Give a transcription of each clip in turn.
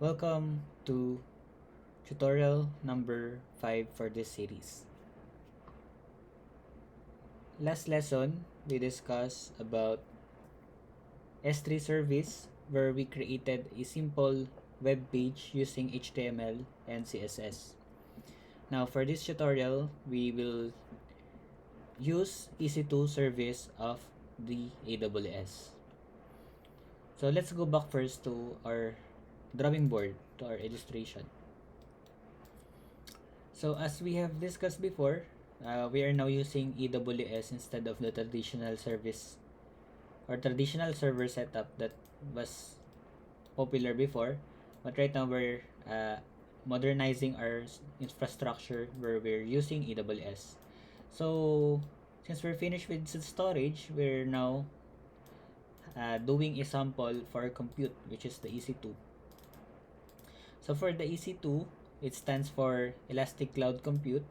Welcome to tutorial number 5 for this series. Last lesson, we discussed about S3 service where we created a simple web page using HTML and CSS. Now for this tutorial, we will use EC2 service of the AWS. So let's go back first to our drawing board, to our illustration. So as we have discussed before, we are now using AWS instead of the traditional service or traditional server setup that was popular before. But right now we're modernizing our infrastructure where we're using AWS. So since we're finished with storage, we're now doing a sample for compute, which is the EC2. So for the EC2, it stands for Elastic Cloud Compute.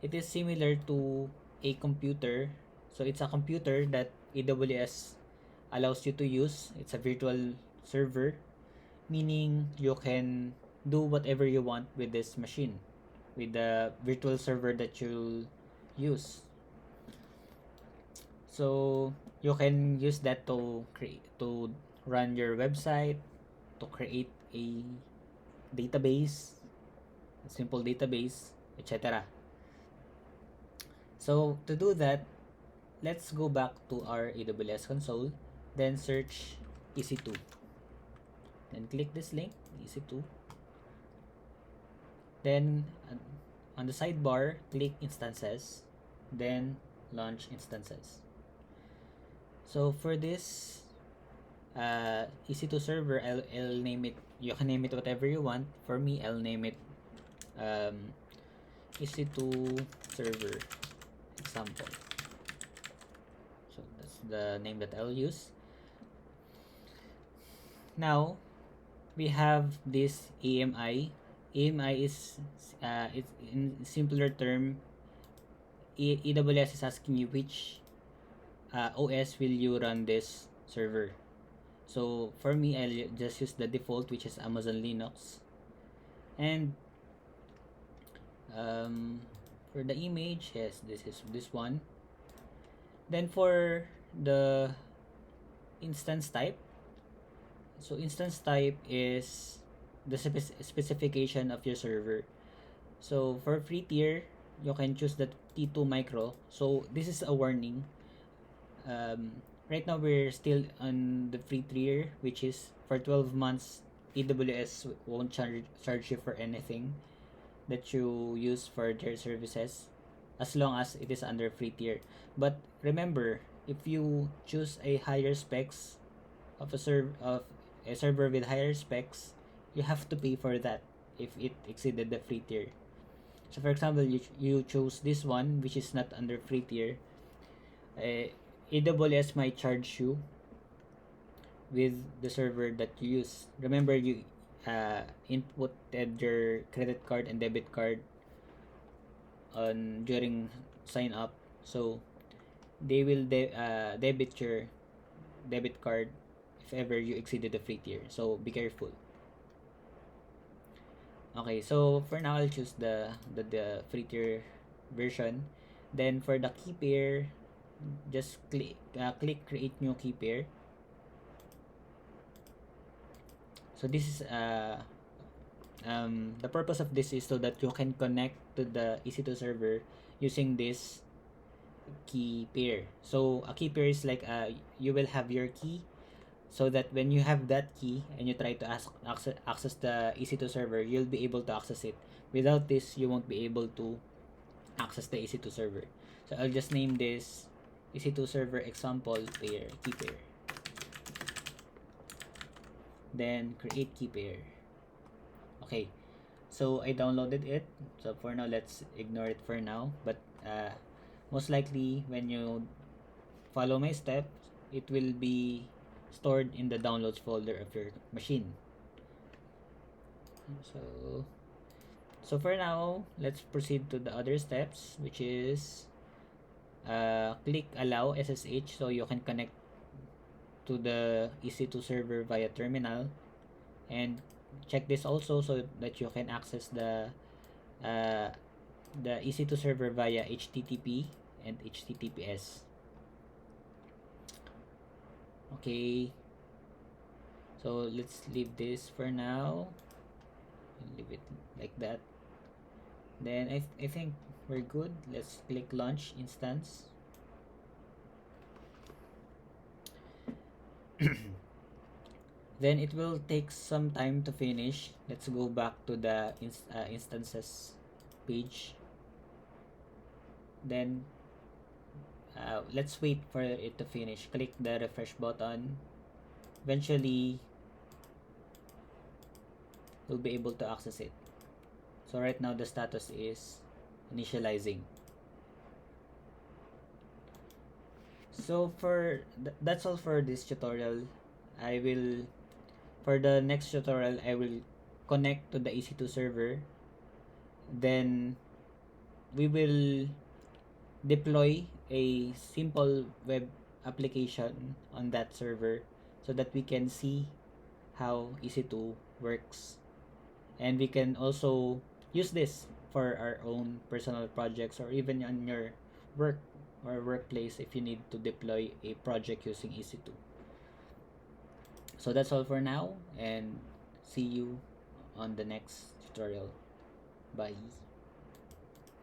It is similar to a computer. So it's a computer that AWS allows you to use. It's a virtual server, meaning you can do whatever you want with this machine, with the virtual server that you'll use. So you can use that to run your website, to create a database, a simple database, etc. So to do that, let's go back to our AWS console, then search EC2. Then click this link, EC2. Then on the sidebar, click instances, then launch instances. So for this EC2 server, I'll name it, you can name it whatever you want. For me, I'll name it EC2 server example. So that's the name that I'll use. Now we have this AMI. AMI is it's in simpler term, AWS is asking you which OS will you run this server. So for me, I'll just use the default, which is Amazon Linux. And for the image, yes, this is this one. Then for the instance type, so instance type is the specification of your server. So for free tier, you can choose the T2 micro. So this is a warning. Right now we're still on the free tier, which is for 12 months AWS won't charge you for anything that you use for their services as long as it is under free tier. But remember, if you choose a higher specs of a server with higher specs, you have to pay for that if it exceeded the free tier. So for example, you choose this one which is not under free tier. AWS might charge you with the server that you use. Remember, you inputted your credit card and debit card on during sign up, so they will debit your debit card if ever you exceeded the free tier. So be careful. Okay, so for now I'll choose the free tier version. Then for the key pair, just click create new key pair. So this is the purpose of this is so that you can connect to the EC2 server using this key pair. So a key pair is like you will have your key, so that when you have that key and you try to access the EC2 server, you'll be able to access it. Without this, you won't be able to access the EC2 server. So I'll just name this EC2 server example pair, key pair. Then create key pair. Okay, so I downloaded it. So for now, let's ignore it for now. But most likely, when you follow my steps, it will be stored in the downloads folder of your machine. So for now, let's proceed to the other steps, which is click allow SSH so you can connect to the EC2 server via terminal, and check this also so that you can access uh, the EC2 server via HTTP and HTTPS. Okay, so let's leave this for now. Leave it like that. Then I think we're good. Let's click launch instance. Then it will take some time to finish. Let's go back to the instances page. Then let's wait for it to finish. Click the refresh button. Eventually, you'll be able to access it. So right now the status is initializing. So that's all for this tutorial. I will For the next tutorial, I will connect to the EC2 server. Then we will deploy a simple web application on that server so that we can see how EC2 works. And we can also use this for our own personal projects or even on your work or workplace if you need to deploy a project using EC2. So that's all for now, and see you on the next tutorial. Bye.